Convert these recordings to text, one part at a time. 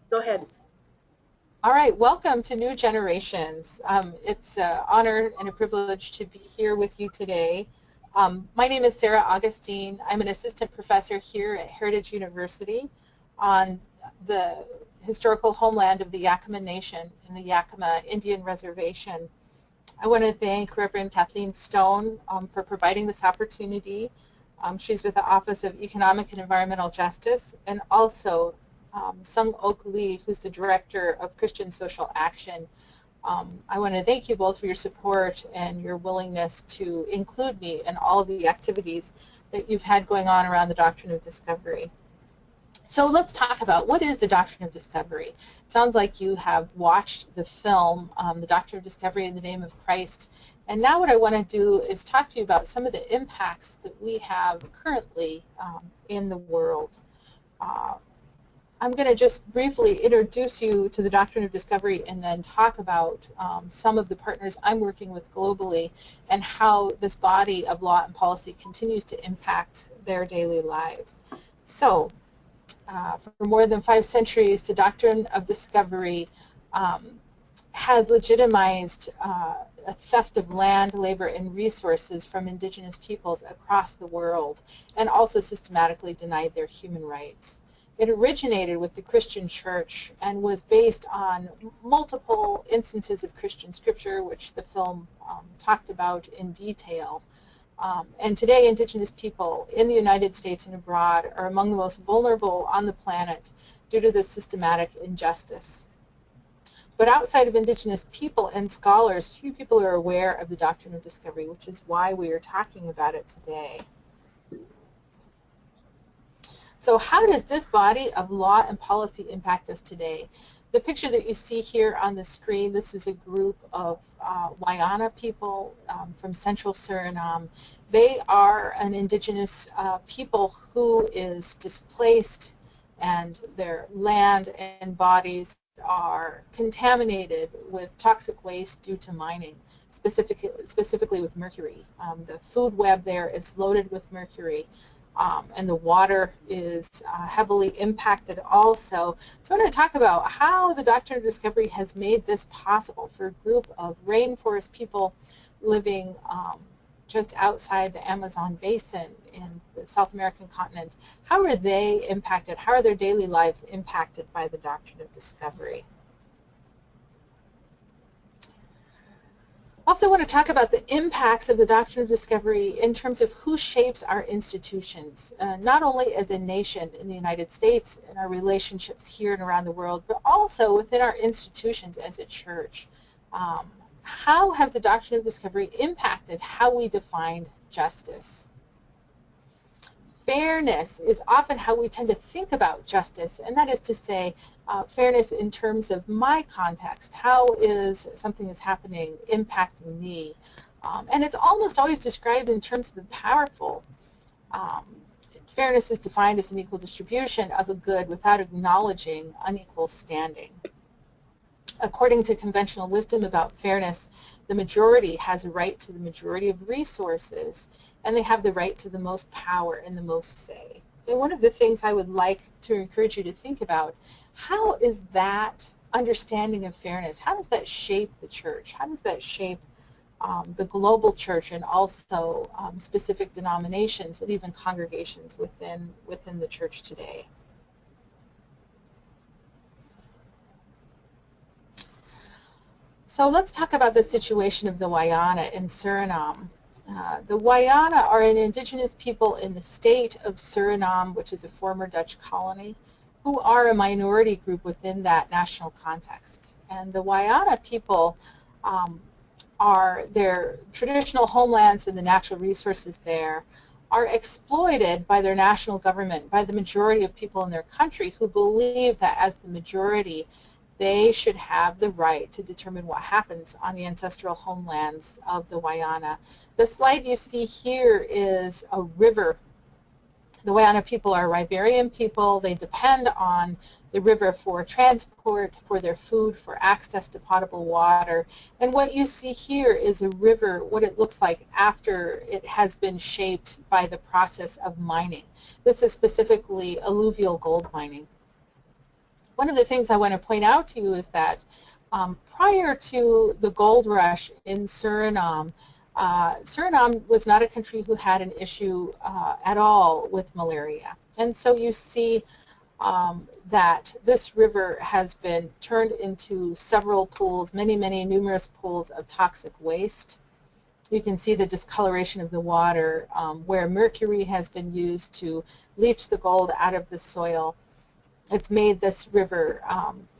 Go ahead. All right, welcome to New Generations. It's an honor and a privilege to be here with you today. My name is Sarah Augustine. I'm an assistant professor here at Heritage University on the historical homeland of the Yakama Nation in the Yakama Indian Reservation. I want to thank Reverend Kathleen Stone for providing this opportunity. She's with the Office of Economic and Environmental Justice, and also Sung Ok Lee, who's the Director of Christian Social Action. I want to thank you both for your support and your willingness to include me in all of the activities that you've had going on around the Doctrine of Discovery. So let's talk about what is the Doctrine of Discovery. It sounds like you have watched the film, The Doctrine of Discovery in the Name of Christ. And now what I want to do is talk to you about some of the impacts that we have currently in the world. I'm going to just briefly introduce you to the Doctrine of Discovery and then talk about some of the partners I'm working with globally and how this body of law and policy continues to impact their daily lives. So, for more than 5 centuries, the Doctrine of Discovery has legitimized a theft of land, labor, and resources from indigenous peoples across the world, and also systematically denied their human rights. It originated with the Christian church and was based on multiple instances of Christian scripture, which the film talked about in detail. And today, indigenous people in the United States and abroad are among the most vulnerable on the planet due to this systematic injustice. But outside of indigenous people and scholars, few people are aware of the Doctrine of Discovery, which is why we are talking about it today. So how does this body of law and policy impact us today? The picture that you see here on the screen, this is a group of Wayana people from central Suriname. They are an indigenous people who is displaced, and their land and bodies are contaminated with toxic waste due to mining, specifically with mercury. The food web there is loaded with mercury. And the water is heavily impacted also. So I'm going to talk about how the Doctrine of Discovery has made this possible for a group of rainforest people living just outside the Amazon basin in the South American continent. How are they impacted? How are their daily lives impacted by the Doctrine of Discovery? I also want to talk about the impacts of the Doctrine of Discovery in terms of who shapes our institutions, not only as a nation in the United States and our relationships here and around the world, but also within our institutions as a church. How has the Doctrine of Discovery impacted how we define justice? Fairness is often how we tend to think about justice, and that is to say, fairness in terms of my context. How is something that's happening impacting me? And it's almost always described in terms of the powerful. Fairness is defined as an equal distribution of a good without acknowledging unequal standing. According to conventional wisdom about fairness, the majority has a right to the majority of resources, and they have the right to the most power and the most say. And one of the things I would like to encourage you to think about, how is that understanding of fairness, how does that shape the church? How does that shape the global church and also specific denominations and even congregations within the church today? So let's talk about the situation of the Wayana in Suriname. The Wayana are an indigenous people in the state of Suriname, which is a former Dutch colony, who are a minority group within that national context. And the Wayana people are their traditional homelands and the natural resources there are exploited by their national government, by the majority of people in their country who believe that as the majority, they should have the right to determine what happens on the ancestral homelands of the Wayana. The slide you see here is a river. The Wayana people are riparian people. They depend on the river for transport, for their food, for access to potable water. And what you see here is a river, what it looks like after it has been shaped by the process of mining. This is specifically alluvial gold mining. One of the things I want to point out to you is that prior to the gold rush in Suriname, Suriname was not a country who had an issue at all with malaria. And so you see that this river has been turned into several pools, many, numerous pools of toxic waste. You can see the discoloration of the water where mercury has been used to leach the gold out of the soil. It's made this river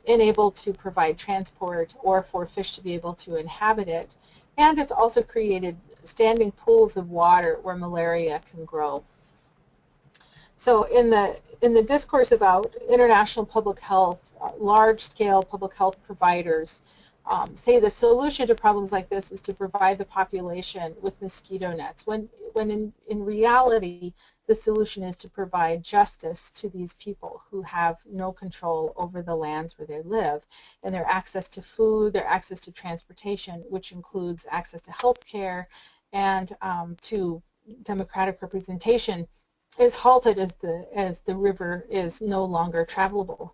unable to provide transport or for fish to be able to inhabit it. And it's also created standing pools of water where malaria can grow. So in the discourse about international public health, large-scale public health providers say the solution to problems like this is to provide the population with mosquito nets, when in reality the solution is to provide justice to these people who have no control over the lands where they live, and their access to food, their access to transportation, which includes access to health care and to democratic representation, is halted as the river is no longer travelable.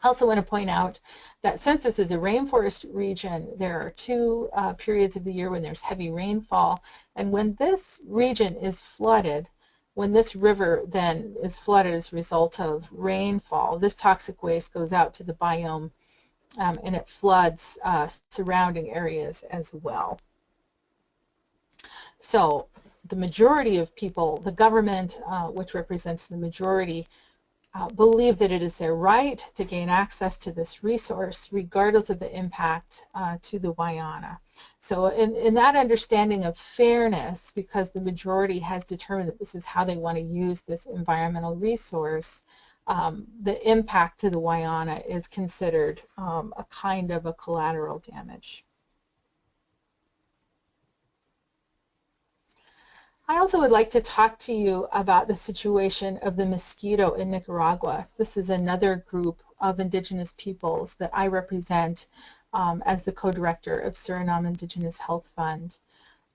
I also want to point out that since this is a rainforest region, there are two periods of the year when there's heavy rainfall, and when this region is flooded, when this river then is flooded as a result of rainfall, this toxic waste goes out to the biome and it floods surrounding areas as well. So the majority of people, the government, which represents the majority, believe that it is their right to gain access to this resource regardless of the impact to the Wayana. So in that understanding of fairness, because the majority has determined that this is how they want to use this environmental resource, the impact to the Wayana is considered a kind of a collateral damage. I also would like to talk to you about the situation of the mosquito in Nicaragua. This is another group of indigenous peoples that I represent as the co-director of Suriname Indigenous Health Fund.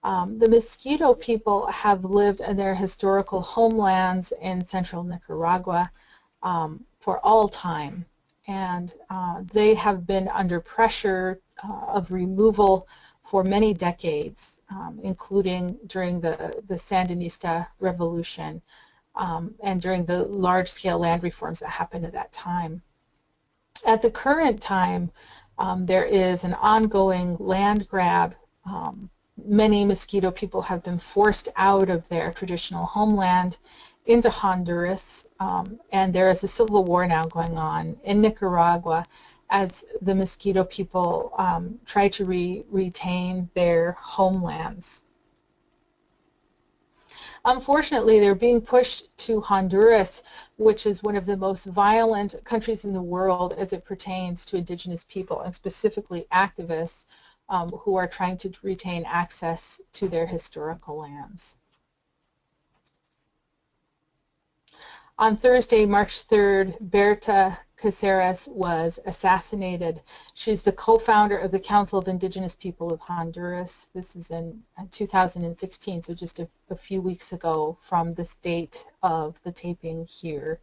The mosquito people have lived in their historical homelands in central Nicaragua for all time, and they have been under pressure of removal for many decades, including during the Sandinista revolution and during the large-scale land reforms that happened at that time. At the current time, there is an ongoing land grab. Many mosquito people have been forced out of their traditional homeland into Honduras, and there is a civil war now going on in Nicaragua as the mosquito people try to retain their homelands. Unfortunately, they're being pushed to Honduras, which is one of the most violent countries in the world as it pertains to indigenous people, and specifically activists who are trying to retain access to their historical lands. On Thursday, March 3rd, Berta Caceres was assassinated. She's the co-founder of the Council of Indigenous People of Honduras. This is in 2016, so just a few weeks ago from this date of the taping here.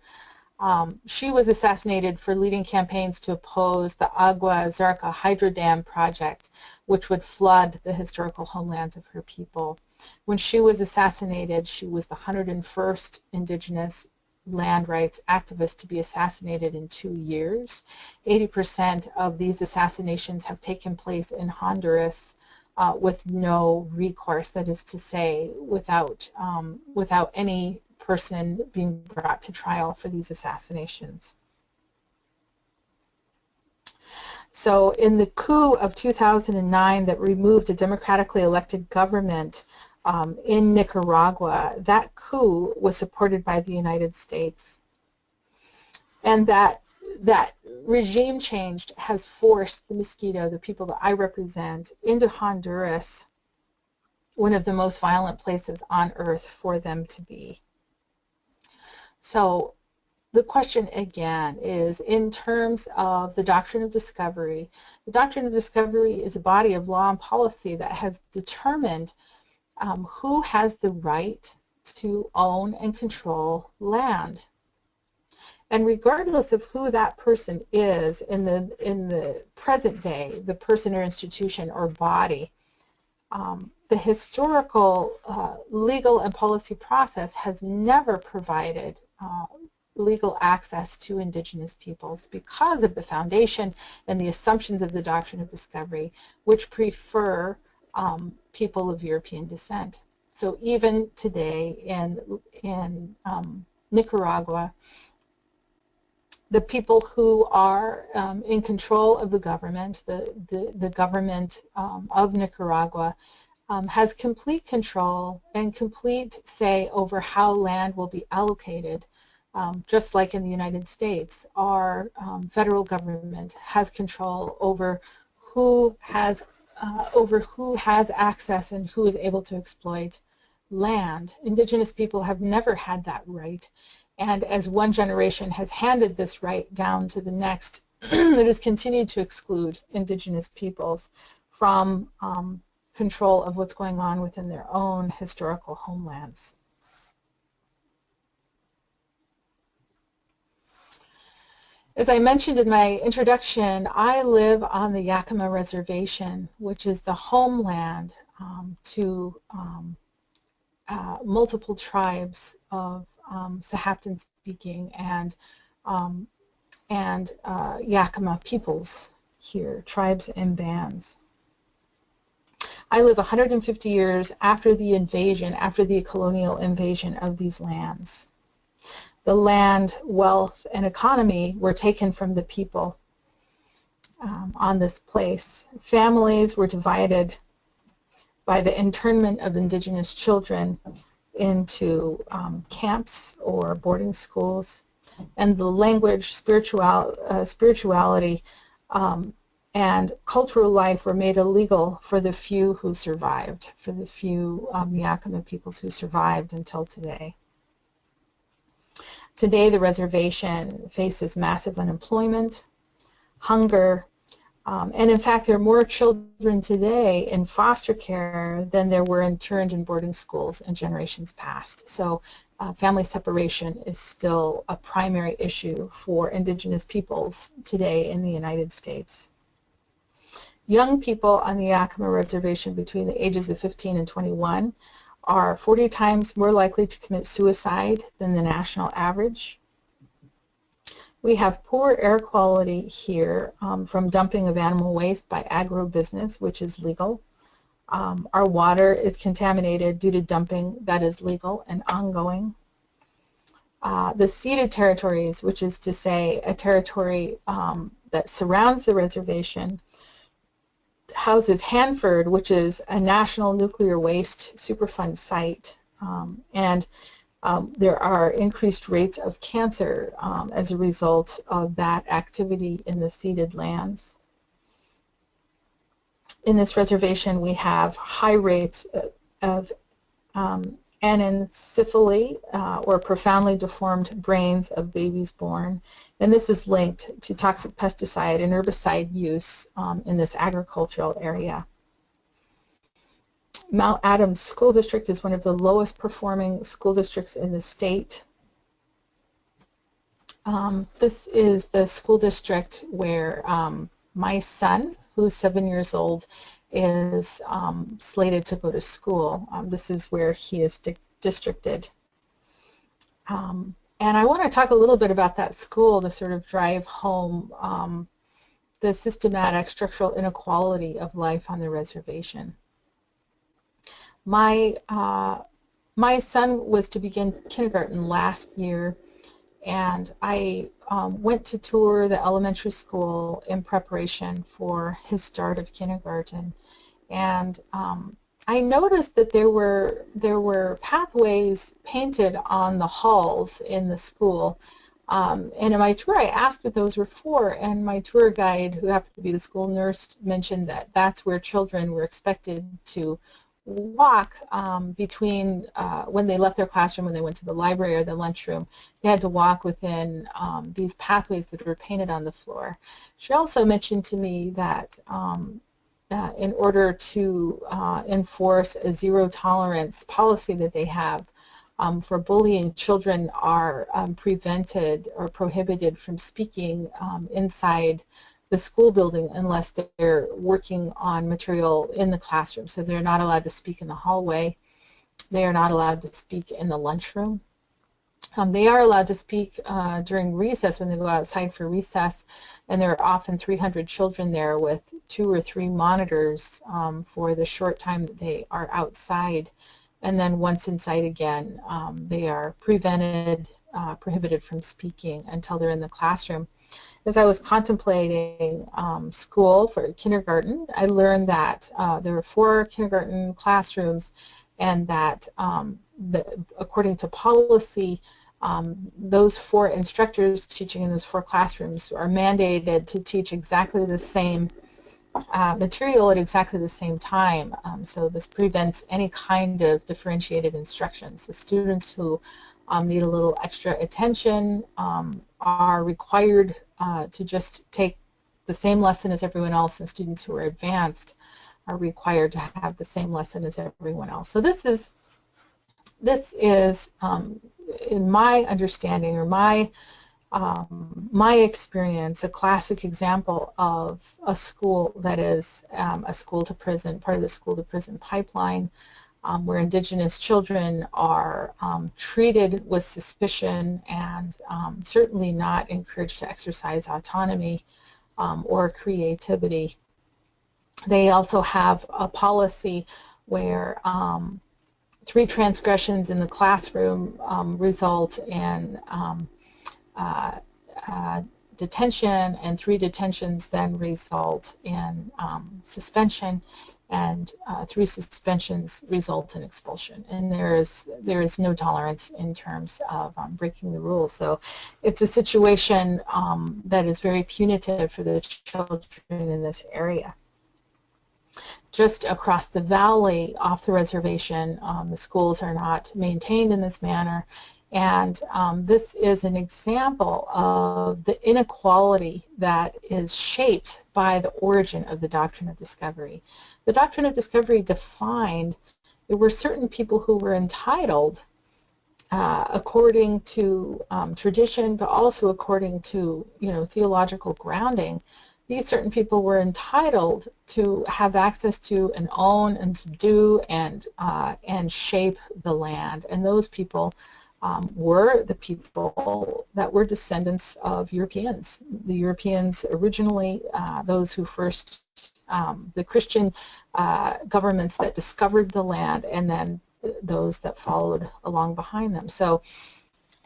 She was assassinated for leading campaigns to oppose the Agua Zarca hydro dam project, which would flood the historical homelands of her people. When she was assassinated, she was the 101st indigenous land rights activists to be assassinated in 2 years. 80% of these assassinations have taken place in Honduras with no recourse, that is to say, without any person being brought to trial for these assassinations. So in the coup of 2009 that removed a democratically elected government in Nicaragua, that coup was supported by the United States. And that regime change has forced the mosquito, the people that I represent, into Honduras, one of the most violent places on earth for them to be. So the question again is, in terms of the Doctrine of Discovery, the Doctrine of Discovery is a body of law and policy that has determined who has the right to own and control land. And regardless of who that person is in the present day, the person or institution or body, the historical, legal, and policy process has never provided legal access to indigenous peoples because of the foundation and the assumptions of the Doctrine of Discovery, which prefer people of European descent. So even today in Nicaragua, the people who are in control of the government, the government of Nicaragua, has complete control and complete say over how land will be allocated. Just like in the United States, our federal government has control over who has access and who is able to exploit land. Indigenous people have never had that right, and as one generation has handed this right down to the next, it has continued to exclude indigenous peoples from control of what's going on within their own historical homelands. As I mentioned in my introduction, I live on the Yakima Reservation, which is the homeland to multiple tribes of Sahaptin-speaking and Yakima peoples here, tribes and bands. I live 150 years after the invasion, after the colonial invasion of these lands. The land, wealth, and economy were taken from the people on this place. Families were divided by the internment of indigenous children into camps or boarding schools, and the language, spirituality, and cultural life were made illegal for the few who survived, for the few Yakima peoples who survived until today. Today, the reservation faces massive unemployment, hunger, and in fact, there are more children today in foster care than there were interned in boarding schools in generations past. So family separation is still a primary issue for indigenous peoples today in the United States. Young people on the Yakima Reservation between the ages of 15 and 21 are 40 times more likely to commit suicide than the national average. We have poor air quality here from dumping of animal waste by agribusiness, which is legal. Our water is contaminated due to dumping that is legal and ongoing. The ceded territories, which is to say a territory that surrounds the reservation, houses Hanford, which is a national nuclear waste Superfund site, and there are increased rates of cancer as a result of that activity in the ceded lands. In this reservation, we have high rates of anencephaly, or profoundly deformed brains of babies born, and this is linked to toxic pesticide and herbicide use in this agricultural area. Mount Adams School District is one of the lowest performing school districts in the state. This is the school district where my son, who's 7 years old, is slated to go to school. This is where he is districted. And I want to talk a little bit about that school to sort of drive home the systematic structural inequality of life on the reservation. My son was to begin kindergarten last year, and I went to tour the elementary school in preparation for his start of kindergarten, and I noticed that there were pathways painted on the halls in the school, and in my tour I asked what those were for, and my tour guide, who happened to be the school nurse, mentioned that that's where children were expected to walk between when they left their classroom, when they went to the library or the lunchroom. They had to walk within these pathways that were painted on the floor. She also mentioned to me that in order to enforce a zero tolerance policy that they have for bullying, children are prevented or prohibited from speaking inside the school building unless they're working on material in the classroom. So they're not allowed to speak in the hallway. They are not allowed to speak in the lunchroom. They are allowed to speak during recess when they go outside for recess, and there are often 300 children there with 2 or 3 monitors for the short time that they are outside. And then once inside again, they are prohibited from speaking until they're in the classroom. As I was contemplating school for kindergarten, I learned that there were 4 kindergarten classrooms, and that according to policy, those 4 instructors teaching in those 4 classrooms are mandated to teach exactly the same material at exactly the same time. So this prevents any kind of differentiated instruction. So students who need a little extra attention are required to just take the same lesson as everyone else, and students who are advanced are required to have the same lesson as everyone else. So this is in my understanding or my experience, a classic example of a school that is a school to prison, part of the school to prison pipeline, where Indigenous children are treated with suspicion and certainly not encouraged to exercise autonomy or creativity. They also have a policy where 3 transgressions in the classroom result in detention, and 3 detentions then result in suspension, and 3 suspensions result in expulsion. And there is no tolerance in terms of breaking the rules. So it's a situation that is very punitive for the children in this area. Just across the valley, off the reservation, the schools are not maintained in this manner, and this is an example of the inequality that is shaped by the origin of the Doctrine of Discovery. The Doctrine of Discovery defined there were certain people who were entitled according to tradition, but also according to theological grounding. These certain people were entitled to have access to and own and subdue and shape the land, and those people were the people that were descendants of Europeans. The Europeans originally, those who first, the Christian governments that discovered the land, and then those that followed along behind them. So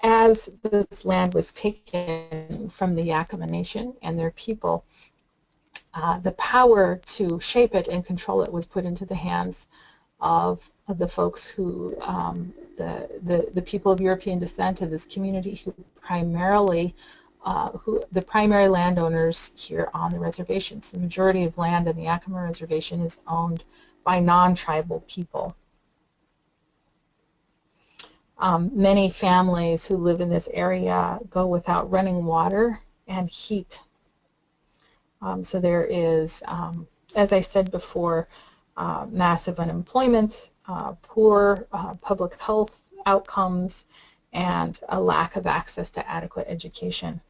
as this land was taken from the Yakama Nation and their people, the power to shape it and control it was put into the hands of the folks who, the people of European descent of this community, who primarily, the primary landowners here on the reservations. The majority of land on the Yakama Reservation is owned by non-tribal people. Many families who live in this area go without running water and heat. So there is, as I said before, massive unemployment, poor public health outcomes, and a lack of access to adequate education.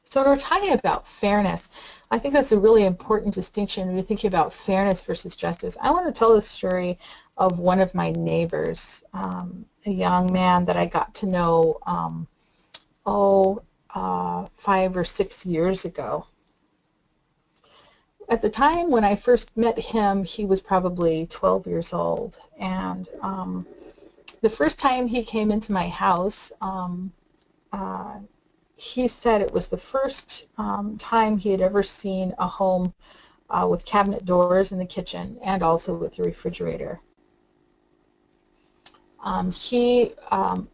So when we're talking about fairness, I think that's a really important distinction when you're thinking about fairness versus justice. I want to tell the story of one of my neighbors, a young man that I got to know 5 or 6 years ago. At the time when I first met him, he was probably 12 years old, and the first time he came into my house, he said it was the first time he had ever seen a home with cabinet doors in the kitchen and also with a refrigerator. He,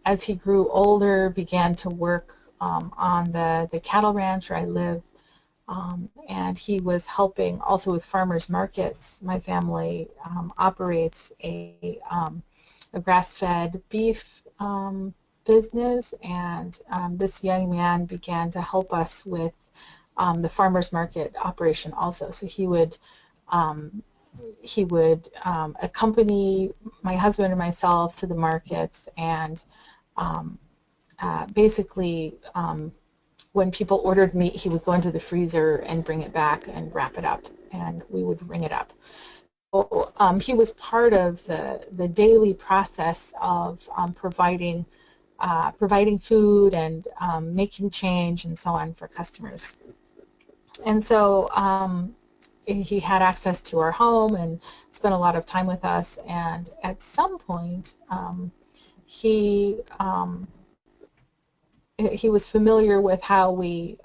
as he grew older, began to work on the cattle ranch where I live, and he was helping also with farmers markets. My family operates a grass-fed beef business, and this young man began to help us with the farmers market operation also. So he would he would accompany my husband and myself to the markets, and basically when people ordered meat, he would go into the freezer and bring it back and wrap it up, and we would ring it up. So, he was part of the daily process of providing food and making change and so on for customers. And so he had access to our home and spent a lot of time with us. And at some point, he was familiar with how we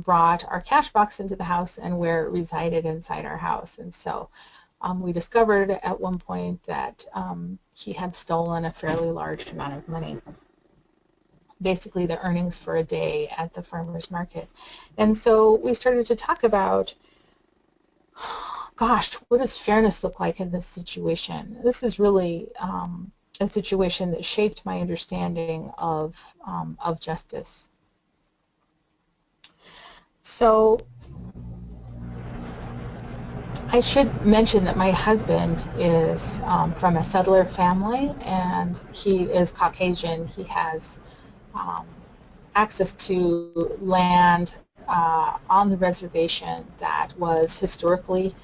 brought our cash box into the house and where it resided inside our house. And so we discovered at one point that he had stolen a fairly large amount of money, basically the earnings for a day at the farmer's market. And so we started to talk about, gosh, what does fairness look like in this situation? This is really a situation that shaped my understanding of justice. So I should mention that my husband is from a settler family, and he is Caucasian. He has access to land on the reservation that was historically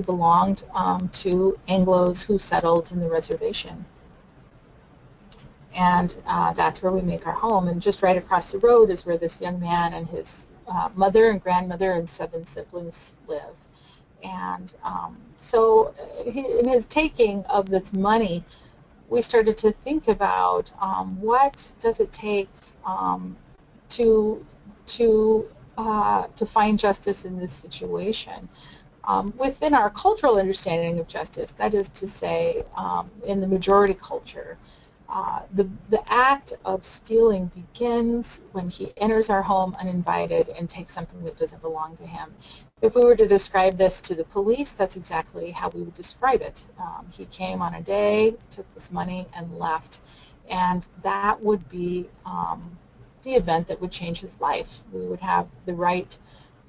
belonged to Anglos who settled in the reservation. And that's where we make our home. And just right across the road is where this young man and his mother and grandmother and 7 siblings live. And so in his taking of this money, we started to think about what does it take to find justice in this situation. Within our cultural understanding of justice, that is to say, in the majority culture, the act of stealing begins when he enters our home uninvited and takes something that doesn't belong to him. If we were to describe this to the police, that's exactly how we would describe it. He came on a day, took this money, and left. And that would be the event that would change his life. We would have the right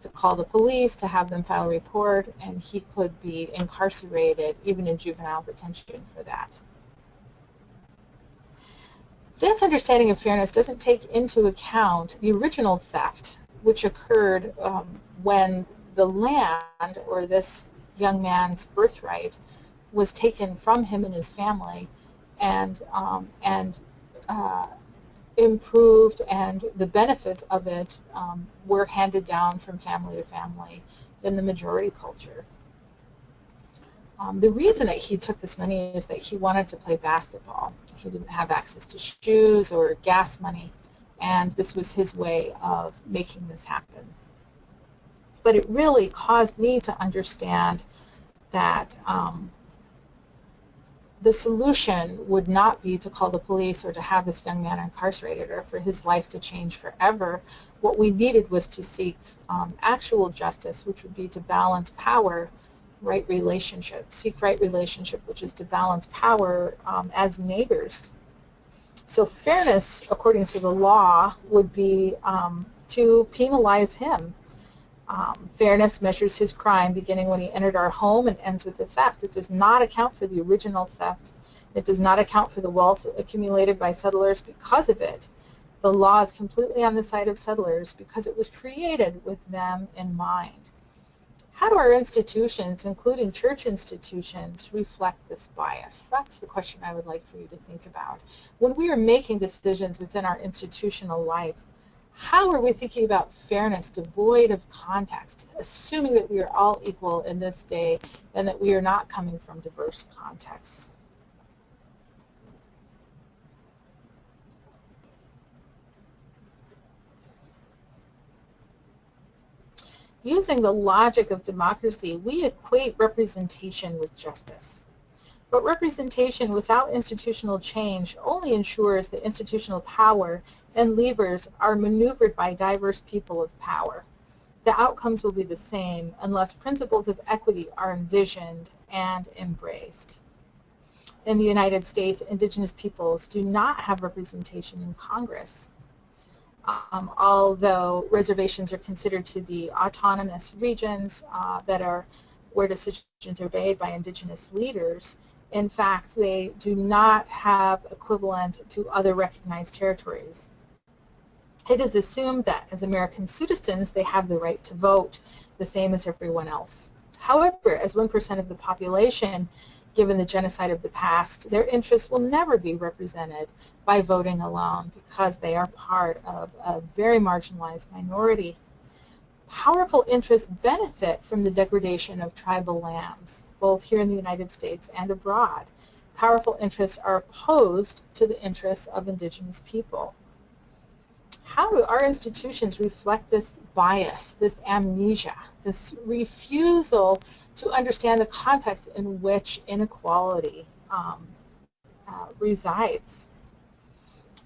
to call the police, to have them file a report, and he could be incarcerated, even in juvenile detention, for that. This understanding of fairness doesn't take into account the original theft, which occurred when the land, or this young man's birthright, was taken from him and his family, and improved, and the benefits of it were handed down from family to family in the majority culture. The reason that he took this money is that he wanted to play basketball. He didn't have access to shoes or gas money, and this was his way of making this happen. But it really caused me to understand that the solution would not be to call the police or to have this young man incarcerated or for his life to change forever. What we needed was to seek actual justice, which would be to balance power, right relationship, seek right relationship, which is to balance power as neighbors. So fairness, according to the law, would be to penalize him. Fairness measures his crime beginning when he entered our home and ends with the theft. It does not account for the original theft. It does not account for the wealth accumulated by settlers because of it. The law is completely on the side of settlers because it was created with them in mind. How do our institutions, including church institutions, reflect this bias? That's the question I would like for you to think about. When we are making decisions within our institutional life, how are we thinking about fairness devoid of context, assuming that we are all equal in this day and that we are not coming from diverse contexts? Using the logic of democracy, we equate representation with justice. But representation without institutional change only ensures that institutional power and levers are maneuvered by diverse people of power. The outcomes will be the same unless principles of equity are envisioned and embraced. In the United States, indigenous peoples do not have representation in Congress. Although reservations are considered to be autonomous regions that are where decisions are made by indigenous leaders, in fact, they do not have equivalent to other recognized territories. It is assumed that as American citizens, they have the right to vote, the same as everyone else. However, as 1% of the population, given the genocide of the past, their interests will never be represented by voting alone because they are part of a very marginalized minority. Powerful interests benefit from the degradation of tribal lands, both here in the United States and abroad. Powerful interests are opposed to the interests of indigenous people. How do our institutions reflect this bias, this amnesia, this refusal to understand the context in which inequality resides?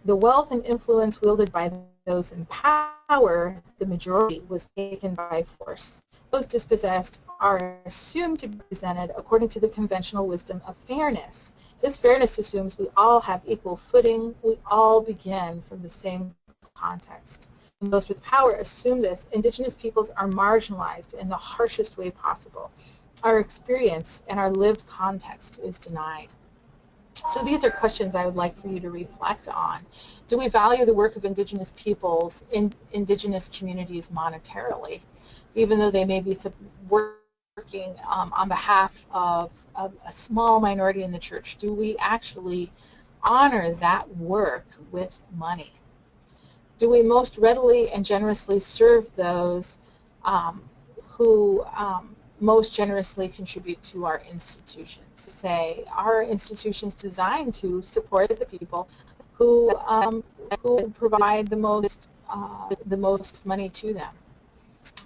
The wealth and influence wielded by those in power, the majority, was taken by force. Those dispossessed are assumed to be presented according to the conventional wisdom of fairness. This fairness assumes we all have equal footing, we all begin from the same context. When those with power assume this, indigenous peoples are marginalized in the harshest way possible. Our experience and our lived context is denied. So these are questions I would like for you to reflect on. Do we value the work of indigenous peoples in indigenous communities monetarily, even though they may be working on behalf of a small minority in the church? Do we actually honor that work with money? Do we most readily and generously serve those who most generously contribute to our institutions? Say, are institutions designed to support the people who provide the most money to them?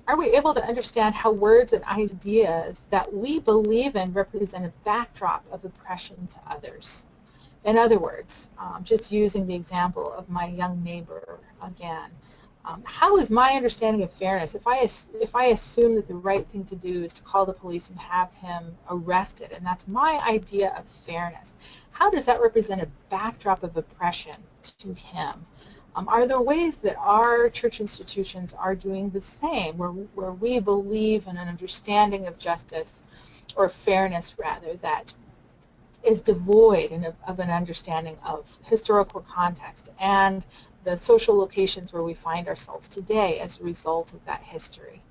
Are we able to understand how words and ideas that we believe in represent a backdrop of oppression to others? In other words, just using the example of my young neighbor again, how is my understanding of fairness, if I assume that the right thing to do is to call the police and have him arrested, and that's my idea of fairness, how does that represent a backdrop of oppression to him? Are there ways that our church institutions are doing the same, where we believe in an understanding of justice, or fairness rather, that is devoid of an understanding of historical context and the social locations where we find ourselves today as a result of that history?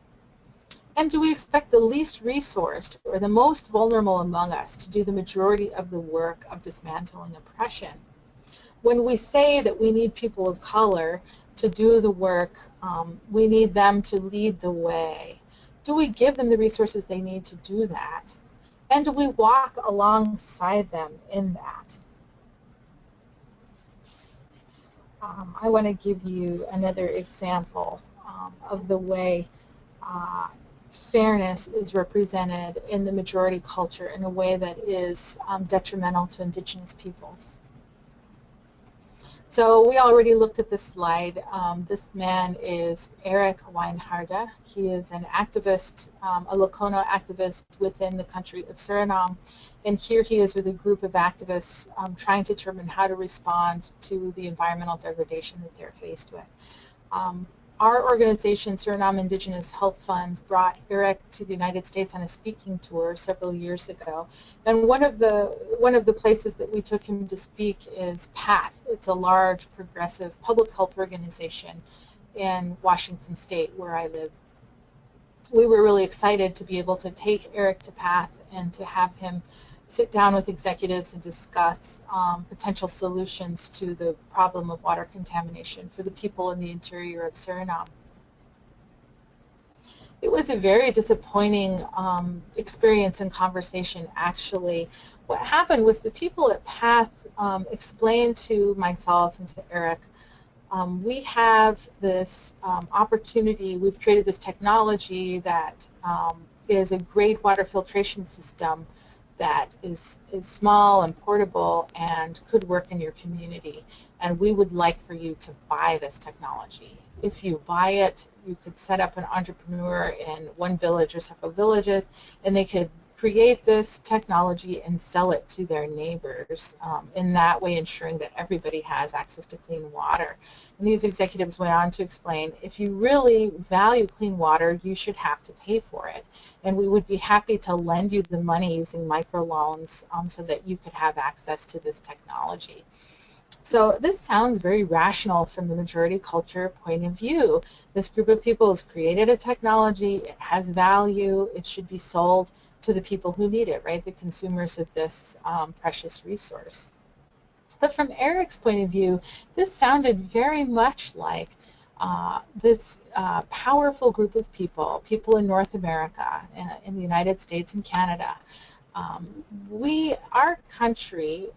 And do we expect the least resourced or the most vulnerable among us to do the majority of the work of dismantling oppression? When we say that we need people of color to do the work, we need them to lead the way, do we give them the resources they need to do that? And do we walk alongside them in that? I want to give you another example of the way fairness is represented in the majority culture in a way that is detrimental to indigenous peoples. So we already looked at this slide. This man is Eric Weinhardt. He is an activist, a Lakota activist within the country of Suriname. And here he is with a group of activists trying to determine how to respond to the environmental degradation that they're faced with. Our organization, Suriname Indigenous Health Fund, brought Eric to the United States on a speaking tour several years ago. And one of the places that we took him to speak is PATH. It's a large, progressive public health organization in Washington State, where I live. We were really excited to be able to take Eric to PATH and to have him sit down with executives and discuss potential solutions to the problem of water contamination for the people in the interior of Suriname. It was a very disappointing experience and conversation, actually. What happened was the people at PATH explained to myself and to Eric, we have this opportunity, we've created this technology that is a great water filtration system that is small and portable and could work in your community. And we would like for you to buy this technology. If you buy it, you could set up an entrepreneur in one village or several villages, and they could create this technology and sell it to their neighbors, in that way ensuring that everybody has access to clean water. And these executives went on to explain, if you really value clean water, you should have to pay for it. And we would be happy to lend you the money using microloans, so that you could have access to this technology. So this sounds very rational from the majority culture point of view. This group of people has created a technology, it has value, it should be sold to the people who need it, right? The consumers of this precious resource. But from Eric's point of view, this sounded very much like this powerful group of people in North America, in the United States and Canada. Our country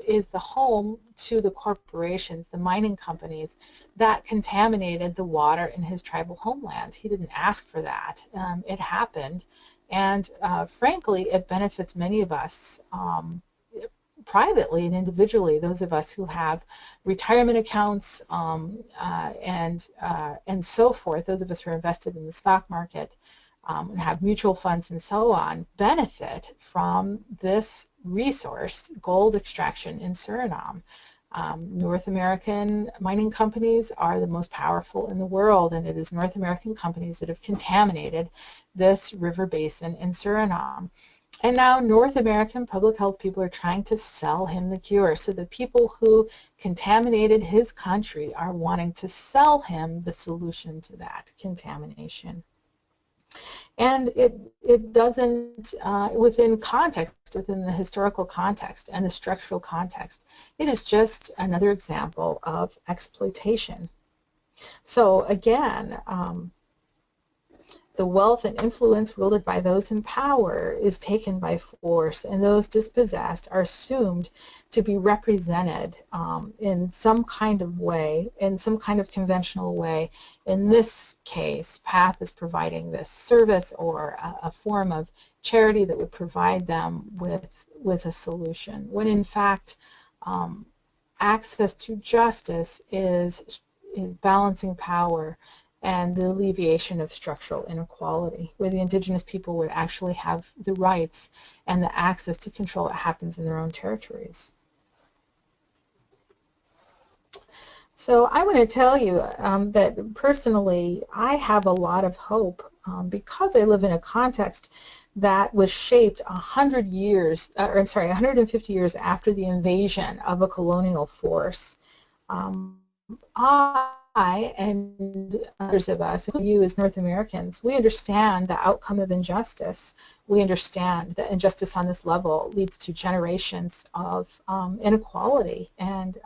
is the home to the corporations, the mining companies, that contaminated the water in his tribal homeland. He didn't ask for that. It happened, and frankly, it benefits many of us privately and individually, those of us who have retirement accounts and so forth, those of us who are invested in the stock market, and have mutual funds and so on, benefit from this resource, gold extraction in Suriname. North American mining companies are the most powerful in the world, and it is North American companies that have contaminated this river basin in Suriname. And now North American public health people are trying to sell him the cure. So the people who contaminated his country are wanting to sell him the solution to that contamination. And it doesn't, within context, within the historical context and the structural context, it is just another example of exploitation. So again, the wealth and influence wielded by those in power is taken by force, and those dispossessed are assumed to be represented in some kind of way, in some kind of conventional way. In this case, PATH is providing this service or a form of charity that would provide them with a solution, when in fact access to justice is balancing power and the alleviation of structural inequality, where the indigenous people would actually have the rights and the access to control what happens in their own territories. So I want to tell you that personally I have a lot of hope because I live in a context that was shaped 150 years after the invasion of a colonial force. I and others of us, including you as North Americans, we understand the outcome of injustice. We understand that injustice on this level leads to generations of inequality and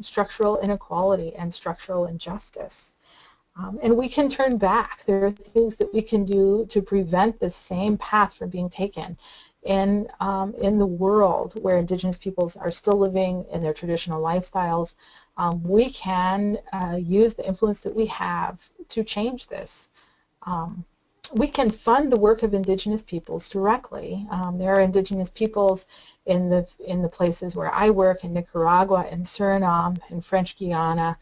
structural inequality and structural injustice. And we can turn back. There are things that we can do to prevent the same path from being taken in the world where indigenous peoples are still living in their traditional lifestyles. We can use the influence that we have to change this. We can fund the work of indigenous peoples directly. There are indigenous peoples in the places where I work, in Nicaragua, in Suriname, in French Guiana,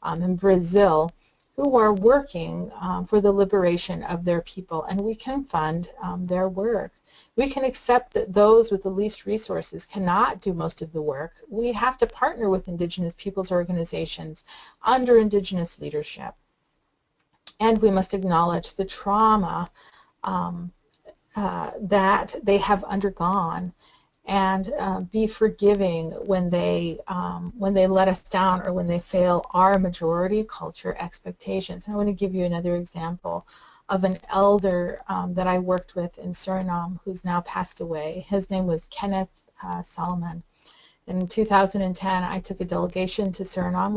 in Brazil, who are working for the liberation of their people, and we can fund their work. We can accept that those with the least resources cannot do most of the work. We have to partner with indigenous peoples organizations under indigenous leadership. And we must acknowledge the trauma that they have undergone, and be forgiving when they let us down or when they fail our majority culture expectations. And I want to give you another example of an elder that I worked with in Suriname who's now passed away. His name was Kenneth Solomon. In 2010, I took a delegation to Suriname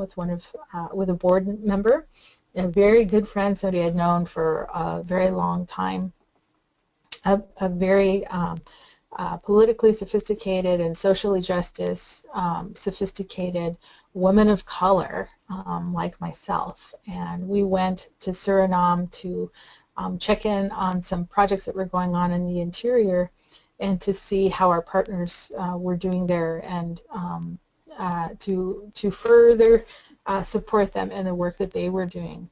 with a board member, a very good friend, somebody I'd known for a very long time, a very politically sophisticated and socially justice sophisticated woman of color like myself. And we went to Suriname to check in on some projects that were going on in the interior and to see how our partners were doing there, and to further support them in the work that they were doing.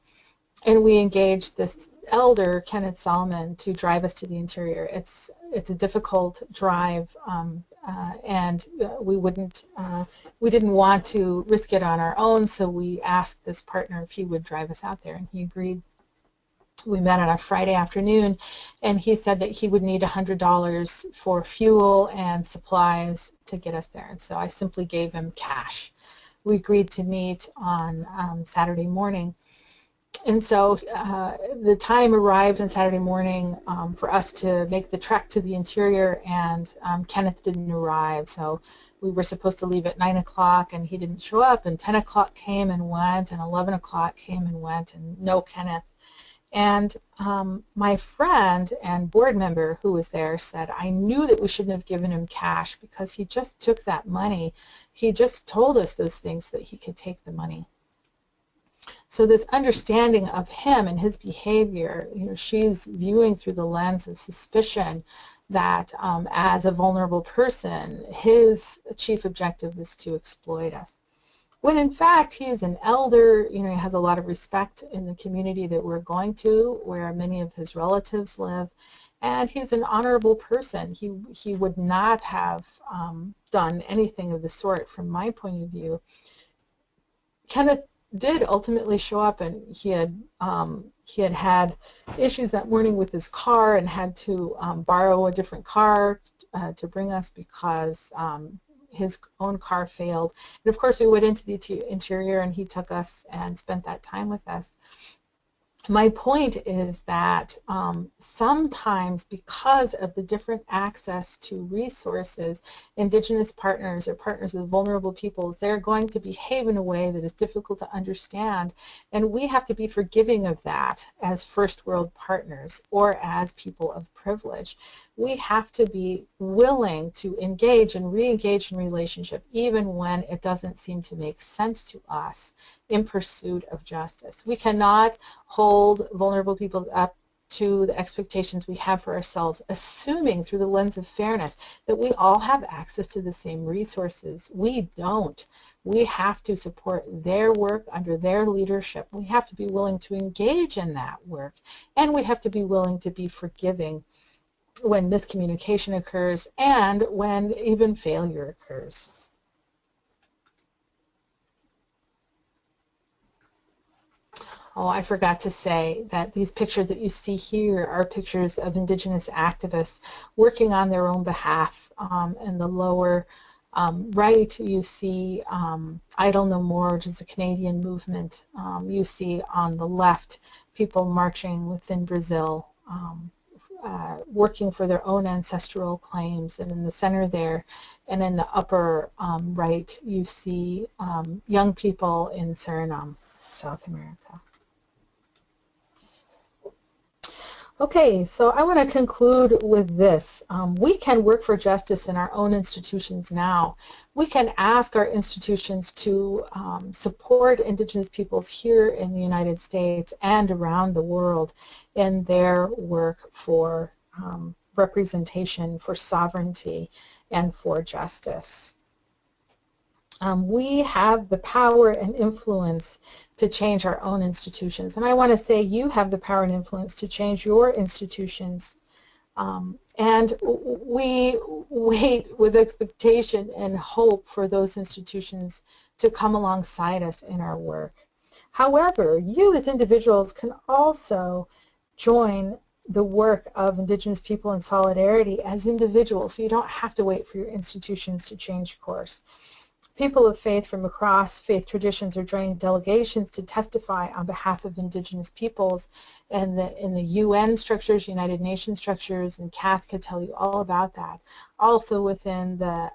and we engaged this elder, Kenneth Solomon, to drive us to the interior. It's a difficult drive, and we didn't want to risk it on our own, so we asked this partner if he would drive us out there, and he agreed. We met on a Friday afternoon, and he said that he would need $100 for fuel and supplies to get us there, and so I simply gave him cash. We agreed to meet on Saturday morning. And so the time arrived on Saturday morning for us to make the trek to the interior, and Kenneth didn't arrive. So we were supposed to leave at 9 o'clock, and he didn't show up, and 10 o'clock came and went, and 11 o'clock came and went, and no Kenneth. And my friend and board member who was there said, I knew that we shouldn't have given him cash because he just took that money. He just told us those things so that he could take the money. So this understanding of him and his behavior, she's viewing through the lens of suspicion that as a vulnerable person, his chief objective was to exploit us. When in fact he is an elder, he has a lot of respect in the community that we're going to, where many of his relatives live, and he's an honorable person. He would not have done anything of the sort from my point of view. Kenneth did ultimately show up, and he had issues that morning with his car and had to borrow a different car to bring us because his own car failed. And of course we went into the interior, and he took us and spent that time with us. My point is that sometimes, because of the different access to resources, Indigenous partners or partners with vulnerable peoples, they're going to behave in a way that is difficult to understand, and we have to be forgiving of that as first world partners or as people of privilege. We have to be willing to engage and re-engage in relationship even when it doesn't seem to make sense to us in pursuit of justice. We cannot hold vulnerable people up to the expectations we have for ourselves, assuming through the lens of fairness that we all have access to the same resources. We don't. We have to support their work under their leadership. We have to be willing to engage in that work, and we have to be willing to be forgiving when miscommunication occurs and when even failure occurs. Oh, I forgot to say that these pictures that you see here are pictures of Indigenous activists working on their own behalf. In the lower right, you see Idle No More, which is a Canadian movement. You see on the left people marching within Brazil, working for their own ancestral claims. And in the center there, and in the upper right, you see young people in Suriname, South America. Okay, so I want to conclude with this. We can work for justice in our own institutions now. We can ask our institutions to support Indigenous peoples here in the United States and around the world in their work for representation, for sovereignty, and for justice. We have the power and influence to change our own institutions. And I want to say you have the power and influence to change your institutions. And we wait with expectation and hope for those institutions to come alongside us in our work. However, you as individuals can also join the work of Indigenous people in solidarity as individuals, so you don't have to wait for your institutions to change course. People of faith from across faith traditions are joining delegations to testify on behalf of Indigenous peoples in the UN structures, United Nations structures, and Kath could tell you all about that. Also within the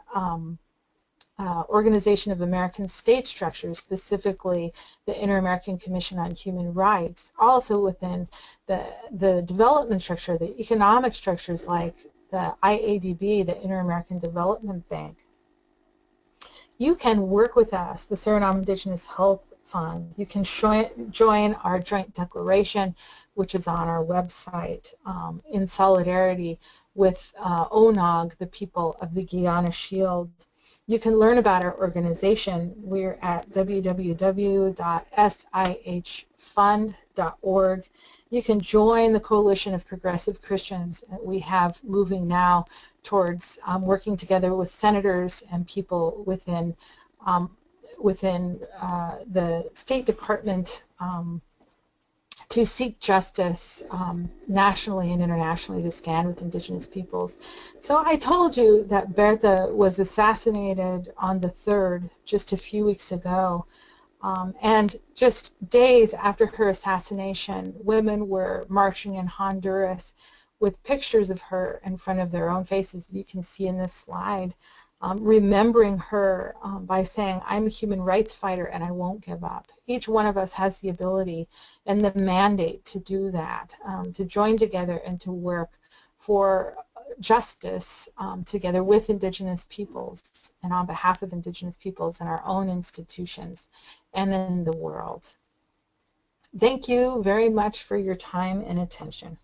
Organization of American States structures, specifically the Inter-American Commission on Human Rights. Also within the development structure, the economic structures like the IADB, the Inter-American Development Bank. You can work with us, the Suriname Indigenous Health Fund. You can join our joint declaration, which is on our website, in solidarity with ONOG, the people of the Guyana Shield. You can learn about our organization. We're at www.sihfund.org. DiscoveryDoctrine.org. You can join the coalition of progressive Christians that we have moving now towards working together with senators and people within the State Department to seek justice nationally and internationally, to stand with Indigenous peoples. So I told you that Bertha was assassinated on the 3rd, just a few weeks ago. And just days after her assassination, women were marching in Honduras with pictures of her in front of their own faces. You can see in this slide, remembering her by saying, "I'm a human rights fighter and I won't give up." Each one of us has the ability and the mandate to do that, to join together and to work for justice together with Indigenous peoples and on behalf of Indigenous peoples in our own institutions and in the world. Thank you very much for your time and attention.